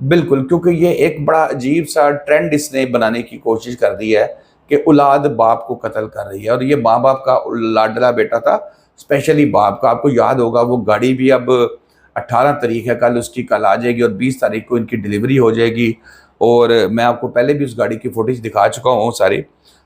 بالکل، کیونکہ یہ ایک بڑا عجیب سا ٹرینڈ اس نے بنانے کی کوشش کر دی ہے کہ اولاد باپ کو قتل کر رہی ہے، اور یہ ماں باپ کا لاڈلا بیٹا تھا، اسپیشلی باپ کا۔ آپ کو یاد ہوگا وہ گاڑی بھی اب 18 تاریخ ہے کل، اس کی کل آ جائے گی، اور 20 تاریخ کو ان کی ڈیلیوری ہو جائے گی، اور میں آپ کو پہلے بھی اس گاڑی کی فوٹیج دکھا چکا ہوں ساری۔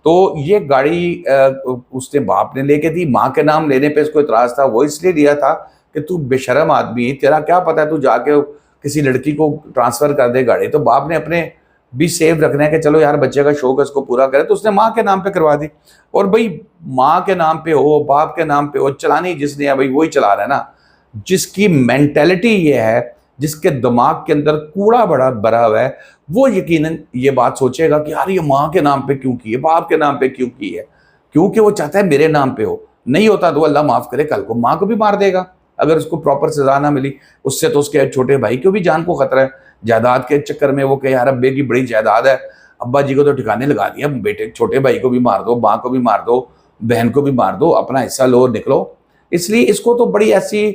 تو یہ گاڑی اس نے باپ نے لے کے دی، ماں کے نام لینے پہ اس کو اعتراض تھا، وہ اس لیے لیا تھا کہ تو بے شرم آدمی، تیرا کیا پتہ ہے تو جا کے کسی لڑکی کو ٹرانسفر کر دے گاڑی۔ تو باپ نے اپنے بھی سیو رکھنا ہے کہ چلو یار بچے کا شوق ہے اس کو پورا کرے، تو اس نے ماں کے نام پہ کروا دی۔ اور بھئی ماں کے نام پہ ہو، باپ کے نام پہ ہو، چلانی جس نے ہے بھئی وہی چلا رہا ہے نا۔ جس کی مینٹیلٹی یہ ہے، جس کے دماغ کے اندر کوڑا بڑا بھرا ہوا ہے، وہ یقیناً یہ بات سوچے گا کہ یار یہ ماں کے نام پہ کیوں کی ہے، باپ کے نام پہ کیوں کی ہے، کیونکہ وہ چاہتا ہے میرے نام پہ ہو۔ نہیں ہوتا تو اللہ معاف کرے کل کو ماں کو بھی مار دے گا اگر اس کو پراپر سزا نہ ملی۔ اس سے تو اس کے چھوٹے بھائی کو بھی جان کو خطرہ ہے، جائیداد کے چکر میں وہ کہ یار ابے کی بڑی جائیداد ہے، ابا جی کو تو ٹھکانے لگا دیا، بیٹے چھوٹے بھائی کو بھی مار دو، ماں کو بھی مار دو، بہن کو بھی مار دو، اپنا حصہ لو اور نکلو۔ اس لیے اس کو تو بڑی ایسی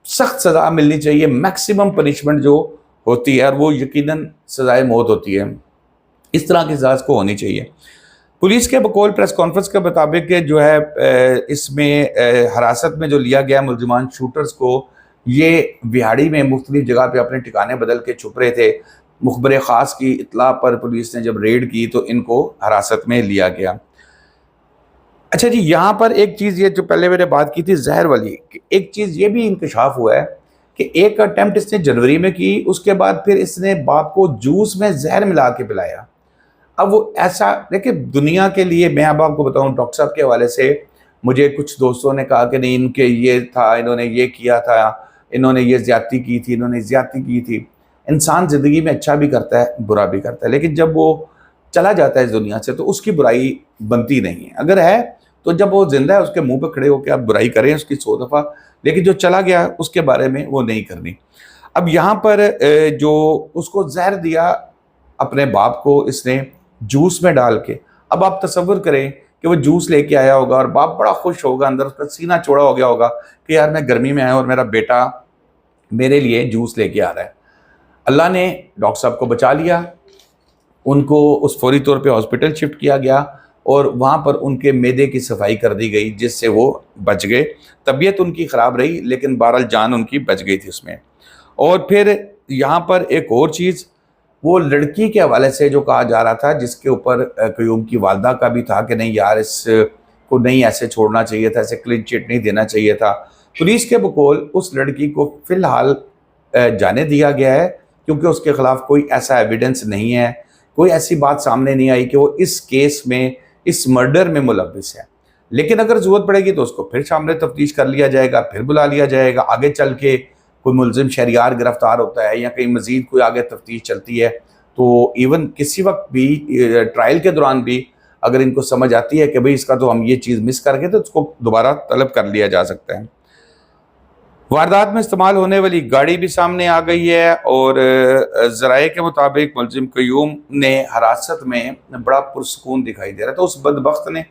سخت سزا ملنی چاہیے، میکسیمم پنشمنٹ جو ہوتی ہے، اور وہ یقیناً سزائے موت ہوتی ہے، اس طرح کی سزا اس کو ہونی چاہیے۔ پولیس کے بقول پریس کانفرنس کے مطابق کہ جو ہے اس میں حراست میں جو لیا گیا ملزمان شوٹرز کو، یہ وہاڑی میں مختلف جگہ پہ اپنے ٹھکانے بدل کے چھپ رہے تھے۔ مخبر خاص کی اطلاع پر پولیس نے جب ریڈ کی تو ان کو حراست میں لیا گیا۔ اچھا جی، یہاں پر ایک چیز یہ جو پہلے میں نے بات کی تھی زہر والی، کہ ایک چیز یہ بھی انکشاف ہوا ہے کہ ایک اٹیمپٹ اس نے جنوری میں کی، اس کے بعد پھر اس نے باپ کو جوس میں زہر ملا کے پلایا۔ اب وہ ایسا دیکھیں دنیا کے لیے، میں اب آپ کو بتاؤں ڈاکٹر صاحب کے حوالے سے مجھے کچھ دوستوں نے کہا کہ نہیں ان کے یہ تھا، انہوں نے یہ کیا تھا، انہوں نے یہ زیادتی کی تھی، انہوں نے زیادتی کی تھی۔ انسان زندگی میں اچھا بھی کرتا ہے برا بھی کرتا ہے، لیکن جب وہ چلا جاتا ہے اس دنیا سے تو اس کی برائی بنتی نہیں ہے۔ اگر ہے تو جب وہ زندہ ہے اس کے منہ پہ کھڑے ہو کے آپ برائی کریں اس کی 100 دفعہ، لیکن جو چلا گیا اس کے بارے میں وہ نہیں کرنی۔ اب یہاں پر جو اس کو زہر دیا اپنے باپ کو اس نے جوس میں ڈال کے، اب آپ تصور کریں کہ وہ جوس لے کے آیا ہوگا اور باپ بڑا خوش ہوگا، اندر اس کا سینہ چوڑا ہو گیا ہوگا کہ یار میں گرمی میں آیا اور میرا بیٹا میرے لیے جوس لے کے آ رہا ہے۔ اللہ نے ڈاکٹر صاحب کو بچا لیا، ان کو اس فوری طور پہ ہاسپٹل شفٹ کیا گیا، اور وہاں پر ان کے معدے کی صفائی کر دی گئی جس سے وہ بچ گئے۔ طبیعت ان کی خراب رہی لیکن بہرحال جان ان کی بچ گئی تھی اس میں۔ اور پھر یہاں پر ایک اور چیز، وہ لڑکی کے حوالے سے جو کہا جا رہا تھا، جس کے اوپر قیوم کی والدہ کا بھی تھا کہ نہیں یار اس کو نہیں ایسے چھوڑنا چاہیے تھا، ایسے کلین چٹ نہیں دینا چاہیے تھا۔ پولیس کے بقول اس لڑکی کو فی الحال جانے دیا گیا ہے، کیونکہ اس کے خلاف کوئی ایسا ایویڈنس نہیں ہے، کوئی ایسی بات سامنے نہیں آئی کہ وہ اس کیس میں، اس مرڈر میں ملوث ہے۔ لیکن اگر ضرورت پڑے گی تو اس کو پھر شامل تفتیش کر لیا جائے گا، پھر بلا لیا جائے گا، آگے چل کے کوئی ملزم شہریار گرفتار ہوتا ہے یا کہیں مزید کوئی آگے تفتیش چلتی ہے تو ایون کسی وقت بھی ٹرائل کے دوران بھی اگر ان کو سمجھ آتی ہے کہ بھئی اس کا تو ہم یہ چیز مس کر گئے تو اس کو دوبارہ طلب کر لیا جا سکتا ہے۔ واردات میں استعمال ہونے والی گاڑی بھی سامنے آ گئی ہے، اور ذرائع کے مطابق ملزم قیوم نے حراست میں بڑا پرسکون دکھائی دے رہا تھا۔ اس بدبخت نے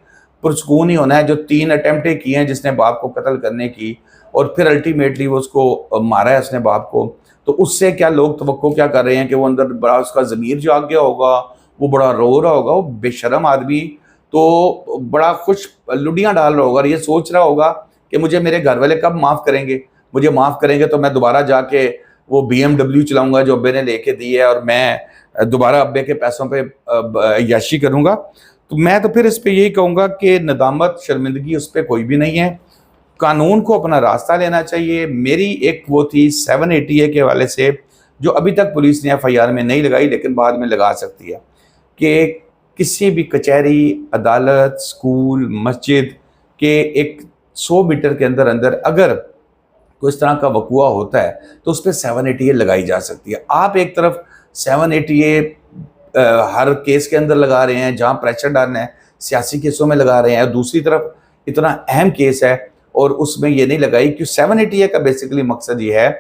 پرسکون ہی ہونا ہے جو 3 اٹیمپٹیں کی ہیں جس نے باپ کو قتل کرنے کی، اور پھر الٹیمیٹلی وہ اس کو مارا ہے اس نے باپ کو۔ تو اس سے کیا لوگ توقع کیا کر رہے ہیں کہ وہ اندر بڑا اس کا ضمیر جاگ گیا ہوگا، وہ بڑا رو رہا ہوگا، وہ بے شرم آدمی تو بڑا خوش لڈیاں ڈال رہا ہوگا اور یہ سوچ رہا ہوگا کہ مجھے میرے گھر والے کب معاف کریں گے، مجھے معاف کریں گے تو میں دوبارہ جا کے وہ BMW چلاؤں گا جو ابے نے لے کے دی ہے، اور میں دوبارہ ابے کے پیسوں پہ عیاشی کروں گا۔ تو میں تو پھر اس پہ یہی کہوں گا کہ ندامت شرمندگی اس پہ کوئی بھی نہیں ہے، قانون کو اپنا راستہ لینا چاہیے۔ میری ایک وہ تھی 780A کے حوالے سے جو ابھی تک پولیس نے FIR میں نہیں لگائی لیکن بعد میں لگا سکتی ہے، کہ کسی بھی کچہری، عدالت، سکول، مسجد کے ایک 100 میٹر کے اندر اگر کوئی اس طرح کا وقوع ہوتا ہے تو اس پہ 780A لگائی جا سکتی ہے۔ آپ ایک طرف 780A ہر کیس کے اندر لگا رہے ہیں جہاں پریشر ڈالنا ہے، سیاسی کیسوں میں لگا رہے ہیں، اور دوسری طرف اتنا اہم کیس ہے اور اس میں یہ نہیں لگائی، کہ 780A کا بیسیکلی مقصد یہ ہے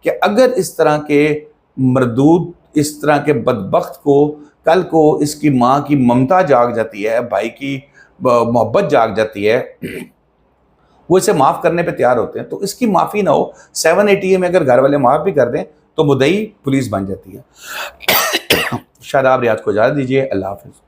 کہ اگر اس طرح کے مردود، اس طرح کے بدبخت کو کل کو اس کی ماں کی ممتا جاگ جاتی ہے، بھائی کی محبت جاگ جاتی ہے، وہ اسے معاف کرنے پہ تیار ہوتے ہیں، تو اس کی معافی نہ ہو۔ 780A میں اگر گھر والے معاف بھی کر دیں تو مدعی پولیس بن جاتی ہے۔ شاید آپ ریاض کو اجازت دیجیے، اللہ حافظ۔